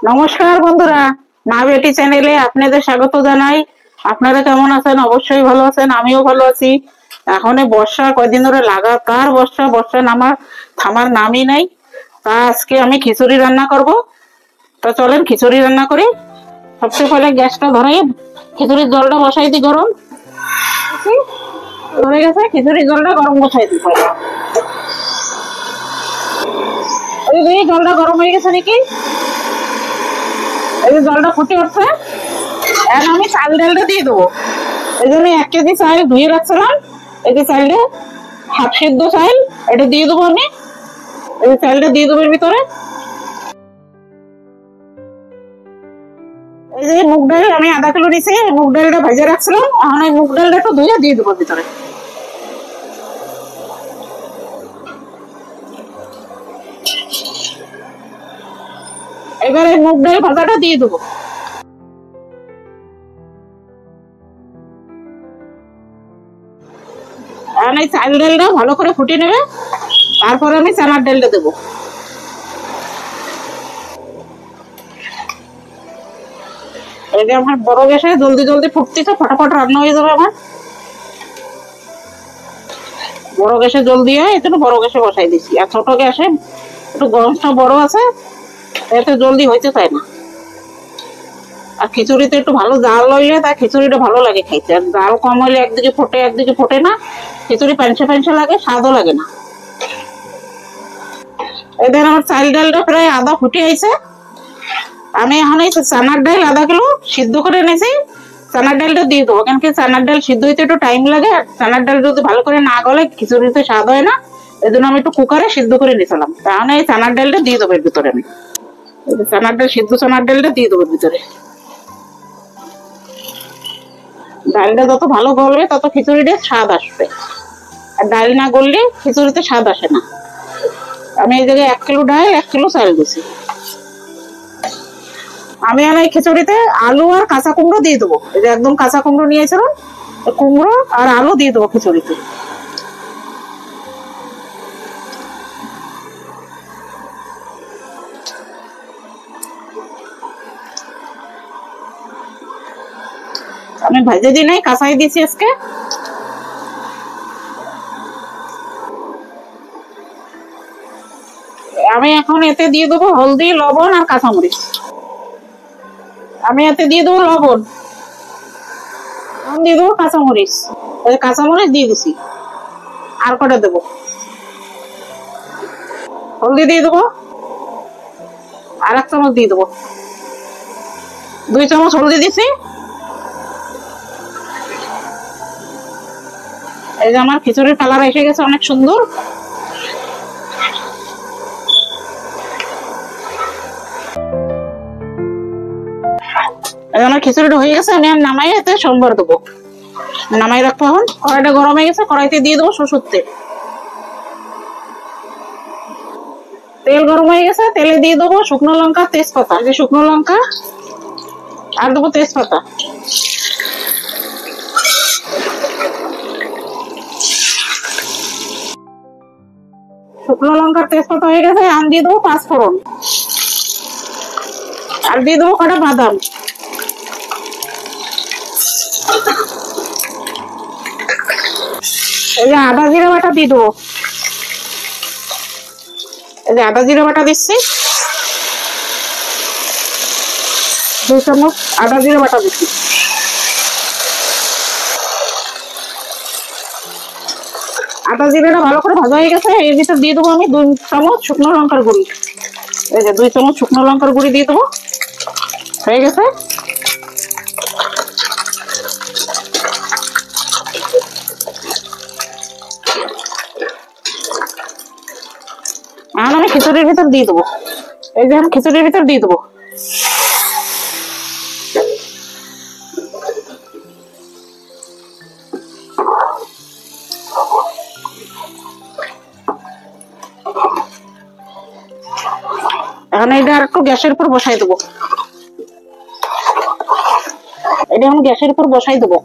নমস্কার বন্ধুরা, মা বেটি চ্যানেলে আপনাদের স্বাগত জানাই। আপনারা কেমন আছেন? অবশ্যই ভালো আছেন, আমিও ভালো আছি। এখন বর্ষা কয়দিন ধরে লাগাতার বর্ষা নামার থামার নামই নাই। তা আজকে আমি খিচুড়ি রান্না করব। তা চলেন খিচুড়ি রান্না করি। সবচেয়ে পহলে গ্যাসটা ধরে খিচুড়ির জলটা বসাই দিই গরম। ধরে গেছে, খিচুড়ির জলটা গরম বসাই দিই। এই জলটা গরম হয়ে গেছে নাকি? এই যে জলটা ফুটে উঠছে, এখন আমি চাল ডালটা দিয়ে দেবো। এই জন্য 1 কেজি চাল ধুয়ে রাখছিলাম। এই যে চালটা হাফ সিদ্ধ চাল, এটা দিয়ে দেবো আমি। এই যে চালটা দিয়ে দেবো এর ভিতরে। এই যে মুগ ডাল আমি আধা কিলো নিয়েছি, মুগ ডালটা ভেজে রাখছিলাম। এখন এই মুগ ডালটা একটু ধুয়ে দিয়ে দেবো ভিতরে। এবার এই মুগ ডাল ভাজাটা দিয়ে দেবো। এখন এই চাল ডালটা ভালো করে ফুটিয়ে নেবে, তারপরে আমি চানার ডালটা দেবো। এই যে আমার বড় গ্যাসে জলদি জলদি ফুটতেছে, ফটাফট রান্না হয়ে যাবে আমার। বড় গ্যাসে জল দিয়ে একটু বড় গ্যাসে বসাই দিচ্ছি, আর ছোট গ্যাসে একটু গরমটা বড় আছে, এতে জলদি হইতে চায় না। আর খিচুড়িতে একটু ভালো জাল হইলে তার খিচুড়িটা ভালো লাগে খাইতে। আর জাল কম হইলে একদিকে ফোটে না, খিচুড়ি পাঞ্চে লাগে, স্বাদও লাগে না। এদের আমার চাল ডালটা প্রায় আধা ফুটে আইছে। আমি এখন এই চানার ডাল আধা কিলো সিদ্ধ করে এনেছি, চানার ডালটা দিয়ে দেবো। কেন কি চানার ডাল সিদ্ধ হইতে একটু টাইম লাগে, আর চানার ডাল যদি ভালো করে না গলে খিচুড়িতে স্বাদ হয় না। এই জন্য আমি একটু কুকারে সিদ্ধ করে নিয়েছিলাম। তাহলে এই চানার ডালটা দিয়ে দেবো এর ভিতরে। আমি চানার ডাল সিদ্ধ চানার ডালটা দিয়ে দেবো এর ভিতরে। ডালটা যত ভালো গলবে তত খিচুড়িতে স্বাদ আসবে, আর ডাল না গললে খিচুড়িতে স্বাদ আসে না। আমি এই জায়গায় 1 কিলো ডাল 1 কিলো চাল দিছি। আমি এই খিচুড়িতে আলু আর কাঁচা কুমড়ো দিয়ে দেবো। এই যে একদম কাঁচা কুমড়ো নিয়েছিলাম, কুমড়ো আর আলু দিয়ে দেবো খিচুড়িতে। আমি ভাজে দিই নাই, কাঁচাই দিছি আজকে। আমি এখন এতে দিয়ে দেবো হলদি, লবণ আর কাঁচামরিচ। আমি এতে দিয়ে দেবো লবণ, দিয়ে দেবো কাঁচামরিচ। কাঁচামরিচ দিয়ে দিছি, আর কটা দেবো। হলদি দিয়ে দেবো, আর 1 চামচ দিয়ে দেবো। 2 চামচ হলদি দিছি। এই যে আমার খিচুড়ির কালার এসে গেছে অনেক সুন্দর। আমার খিচুড়িটা হয়ে গেছে, আমি নামাই এতে সোমবার দেবো। নামাই রাখবো। এখন কড়াইটা গরম হয়ে গেছে, কড়াইতে দিয়ে দেবো সরষের তেল। তেল গরম হয়ে গেছে, তেলে দিয়ে দেবো শুকনো লঙ্কা, তেজপাতা। এই যে শুকনো লঙ্কা আর দেবো তেজপাতা। শুকনো লঙ্কার তেজপাতা হয়ে গেছে, আম দিয়ে দেবো 5 ফোড়ন, আর দিয়ে দেবো কটা বাদাম। এই যে আদা জিরা বাটা দিয়ে দেবো। এই যে আদা জিরা বাটা দিচ্ছি, 2 চামচ আদা জিরা বাটা দিচ্ছি। আদা জিরাটা ভালো করে ভাজা হয়ে গেছে, এর ভিতর দিয়ে দেবো আমি 2 চামচ শুকনো লঙ্কার গুঁড়ি। এই যে 2 চামচ শুকনো লঙ্কার গুঁড়ি দিয়ে দেবো। হয়ে গেছে। এখন আমি খিচুড়ির ভিতর দিয়ে দেবো। এই যে আমি খিচুড়ির ভিতর দিয়ে দেবো। এখন এটা আর একটু গ্যাসের উপর বসাই দেবো। এটা এখন গ্যাসের উপর বসাই দেবো।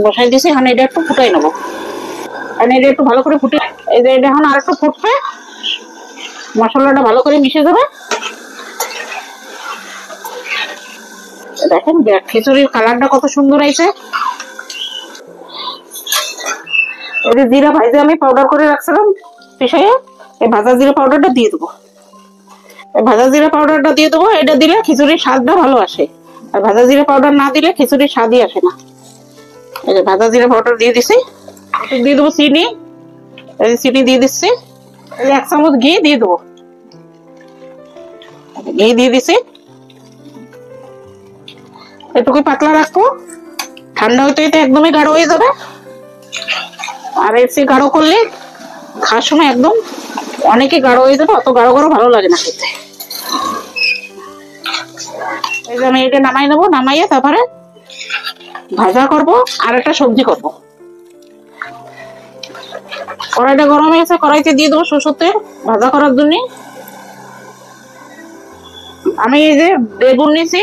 বসাই দিয়েছি, এখন এটা একটু ফুটাই নেবো। এটা একটু ভালো করে ফুটে, এই যে এটা এখন আর একটু ফুটবে, মশলাটা ভালো করে মিশে যাবে। দেখেন খিচুড়ির কালারটা কত সুন্দর হয়েছে। এই যে জিরা ভাইজে আমি পাউডার করে রাখছিলাম পিষাইয়ে, এই ভাজা জিরা পাউডারটা দিয়ে দেবো। এই ভাজা জিরা পাউডারটা দিয়ে দেবো, এটা দিলে খিচুড়ির স্বাদটা ভালো আসে। আর ভাজা জিরা পাউডার না দিলে খিচুড়ির স্বাদই আসে না। এই যে ভাজা জিরা পাউডার দিয়ে দিছি, দিয়ে দেবো চিনি। এই যে চিনি দিয়ে দিচ্ছি, এই যে 1 চামচ ঘি দিয়ে দেবো। ঘি দিয়ে দিছি, এটুকু পাতলা রাখবো। ঠান্ডা হইতে হইতে একদমই গাঢ় হয়ে যাবে। আর এসে গাঢ় করলে খাওয়ার সময় একদম অনেকে গাঢ় হয়ে যাবে, অত গাঢ় গাঢ় ভালো লাগে না খেতে। এই যে আমি এটা নামাই নেবো, নামাইয়ে তারপরে ভাজা করব আর একটা সবজি করব। কড়াইটা গরম হয়ে গেছে, কড়াইতে দিয়ে দেবো সরষের তেল ভাজা করার জন্য। আমি এই যে বেগুন নিছি,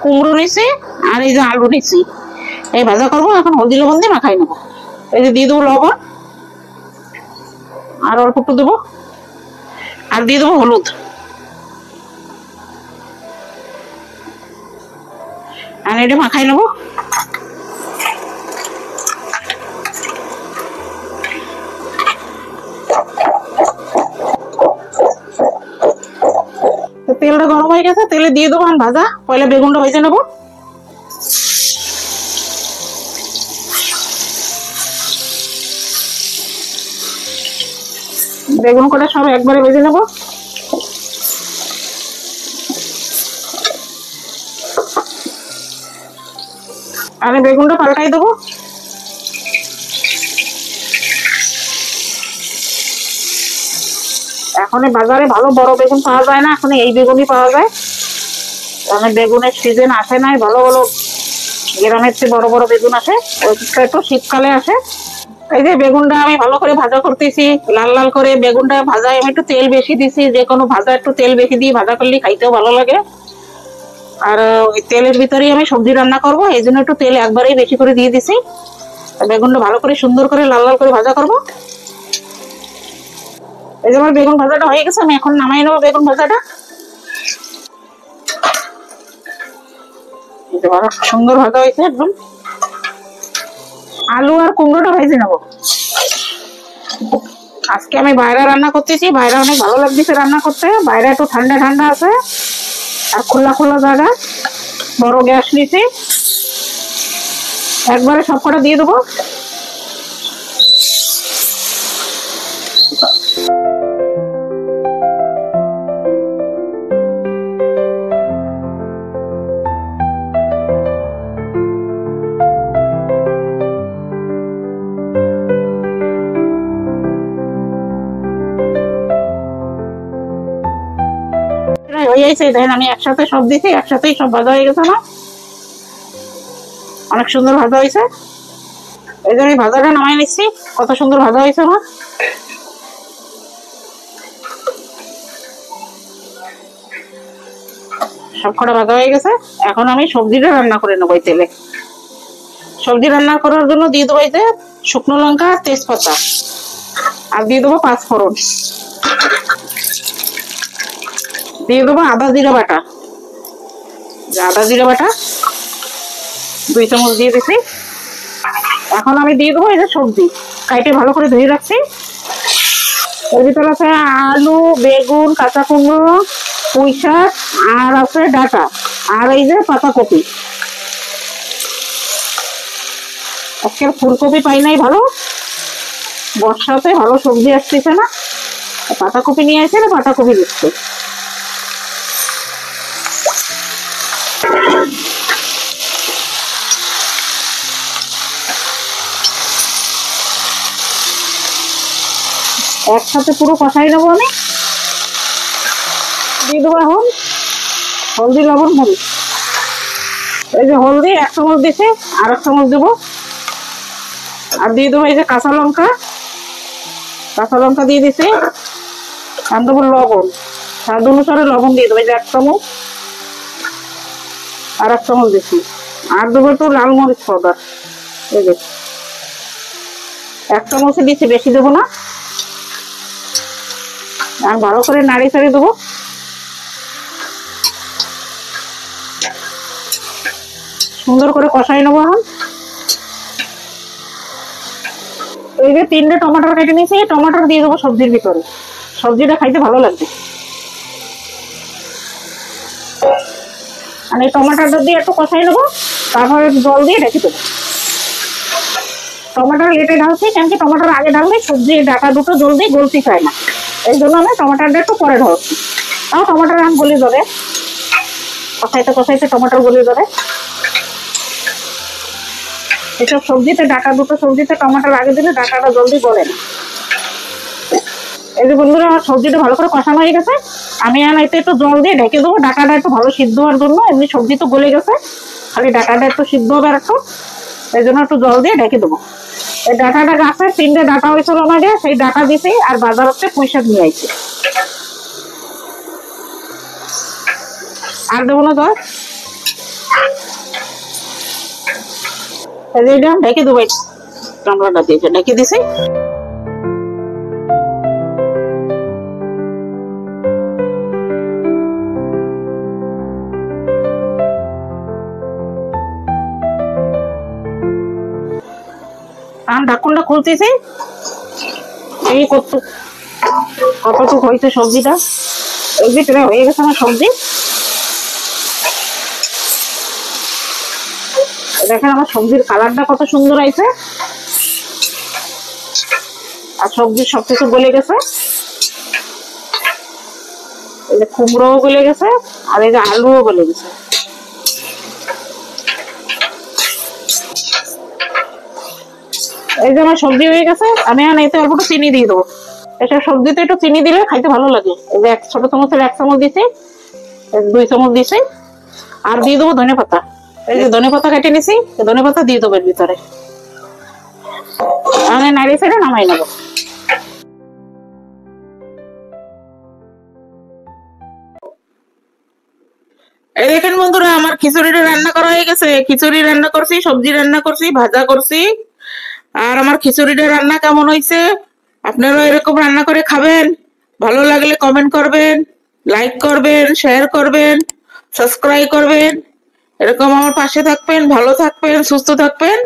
কুমড়ো নিছি আর এই যে আলু নিছি, এই ভাজা করবো। এখন হলদি লবণ দিয়ে মাখাই নেবো। এই যে দিয়ে দেবো লবণ, আর অল্প একটু দেবো, আর দিয়ে দেবো হলুদ। আর এটা মাখাই নেবো। তেলটা গরম হয়ে গেছে, তেলে দিয়ে দেবো আমি ভাজা। পয়লা বেগুনটা ভেজে নেবো। বেগুন কটা সব একবারে ভেজে নেবো। আমি বেগুনটা পাল্টাই দেবো। এখন বাজারে ভালো বড় বেগুন পাওয়া যায় না, এখন এই বেগুনই পাওয়া যায়। মানে বেগুনের সিজন আসে নাই, ভালো ভালো গ্রামের চেয়ে বড় বড় বেগুন আসে, ওইটা তো শীতকালে আসে। এই যে বেগুনটা আমি ভালো করে ভাজা করতেছি, লাল লাল করে বেগুনটা ভাজা। আমি একটু তেল বেশি দিছি, যে কোনো ভাজা একটু তেল বেশি দিয়ে ভাজা করলে খাইতেও ভালো লাগে। আর ওই তেলের ভিতরেই আমি সবজি রান্না করব, এই জন্য একটু তেল একবারেই বেশি করে দিয়ে দিছি। বেগুনটা ভালো করে সুন্দর করে লাল লাল করে ভাজা করব। এই যে আমার বেগুন ভাজাটা হয়ে গেছে, আমি এখন নামাই নেবো বেগুন ভাজাটা। সুন্দর ভাজা হয়েছে একদম। আলু আর কুমড়োটা ভেজে নেবো। আজকে আমি বাইরে রান্না করতেছি, বাইরে অনেক ভালো লাগতেছে রান্না করতে। বাইরে একটু ঠান্ডা ঠান্ডা আছে আর খোলা খোলা জায়গা, বড় গ্যাস নিছি। একবারে সব কটা দিয়ে দেবো। দেখেন আমি একসাথে সব দিছি, একসাথেই সব ভাজা হয়ে গেছে না, অনেক সুন্দর ভাজা হয়েছে। এই যে আমি ভাজাটা নামাই নিচ্ছি, কত সুন্দর ভাজা হয়েছে আমার। সব কটা ভাজা হয়ে গেছে, এখন আমি সবজিটা রান্না করে নেবো এই তেলে। সবজি রান্না করার জন্য দিয়ে দেবো এই যে শুকনো লঙ্কা, তেজপাতা, আর দিয়ে দেবো 5 ফোড়ন, দিয়ে দেবো আদা জিরা বাটা। আদা জিরা বাটা 2 চামচ দিয়ে দিছি। এখন আমি দিয়ে দেবো এই যে সবজি কাইটে ভালো করে ধুয়ে রাখছি। এর ভিতরে আছে আলু, বেগুন, কাঁচা কুমড়ো, পুঁই শাক, আর আছে ডাঁটা, আর এই যে পাতাকপি। আজকের ফুলকপি পাই নাই ভালো, বর্ষাতে ভালো সবজি আসতেছে না, পাতাকপি নিয়ে আসে না, পাতাকপি দিচ্ছে। একসাথে পুরো কষাই নেবো আমি। দিয়ে দেবো এখন হলদি, লবণ, মরিচ। এই যে হলদি 1 চামচ দিছে, আর 1 চামচ দেবো। আর দিয়ে দেবো এই যে কাঁচা লঙ্কা, কাঁচা লঙ্কা দিয়ে দিছে। আর দেবো লবণ, স্বাদ অনুসারে লবণ দিয়ে দেবো। এই যে 1 চামচ, আর 1 চামচ দিচ্ছি। আর দেবো একটু লাল মরিচ পাউডার, এই যে 1 চামচে দিচ্ছি, বেশি দেবো না। আর ভালো করে নাড়ি চাড়ি দেবো। সুন্দর করে কষাই নেবো এখন। এই যে 3টে টমেটো কেটে নিয়েছি, টমেটো দিয়ে দেবো সবজির ভিতরে, সবজিটা খাইতে ভালো লাগবে। আর এই টমেটোটা দিয়ে একটু কষাই নেবো, তারপরে জল দিয়ে রেখে দেবো। টমেটো লেটে ঢালছি, কেন কি টমেটোর আগে ঢাললে সবজি ডাটা দুটো জলদি গলতে চায় না, এই জন্য আমি টমেটোটা একটু পরে ঢালছি। তাও টমেটোর আম গলি ধরে, কষাইতে কষাইতে টমেটোর গলি ধরে। এসব সবজিতে ডাটা দুটো সবজিতে টমেটোর আগে দিলে ডাটাটা জলদি গলে না। এই যে বন্ধুরা আমার সবজিটা ভালো করে কষানো হয়ে গেছে, আমি এতে একটু জল দিয়ে ঢেকে দেবো, ডাটাটা একটু ভালো সিদ্ধ হওয়ার জন্য। এমনি সবজি তো গলে গেছে, খালি ডাটাটা একটু সিদ্ধ হবে আর একটু, এই জন্য একটু জল দিয়ে ঢেকে দেবো। এই ডাটাটা গাছে 3টে ডাটা হয়েছিল আমাকে, সেই ডাটা দিছি আর বাজার হচ্ছে পুঁই শাক নিয়ে আইছি। আর দেবো না জল, ঢেকে দেবো। গামলাটা দিয়েছে ঢেকে দিছি। আমি ঢাকুনটা খুলতেছি, এই কতটুকু হয়েছে সবজিটা। এই যে হয়ে গেছে আমার সবজি, দেখেন আমার সবজির কালারটা কত সুন্দর হয়েছে, আর সবজির সবকিছু গলে গেছে। এই যে কুমড়োও গলে গেছে, আর এই যে আলুও গলে গেছে। এই যে আমার সবজি হয়ে গেছে, আমি এখন এতে অল্প চিনি দিয়ে দেবো। এসব সবজিতে একটু চিনি দিলে খাইতে ভালো লাগে। এই যে ছোট চামচের 1 চামচ দিছি, 2 চামচ দিছি। আর দিয়ে দেবো ধনে পাতা। এই যে ধনে পাতা কেটে নিছি, ধনে পাতা দিয়ে দেবো এর ভিতরে। আমি নাড়িয়ে ছেড়ে নামাই নেবো। এই দেখেন বন্ধুরা আমার খিচুড়িটা রান্না করা হয়ে গেছে। খিচুড়ি রান্না করছি, সবজি রান্না করছি, ভাজা করছি। আর আমার খিচুড়িটা রান্না কেমন হয়েছে, আপনারা এরকম রান্না করে খাবেন। ভালো লাগলে কমেন্ট করবেন, লাইক করবেন, শেয়ার করবেন, সাবস্ক্রাইব করবেন। এরকম আমার পাশে থাকবেন, ভালো থাকবেন, সুস্থ থাকবেন।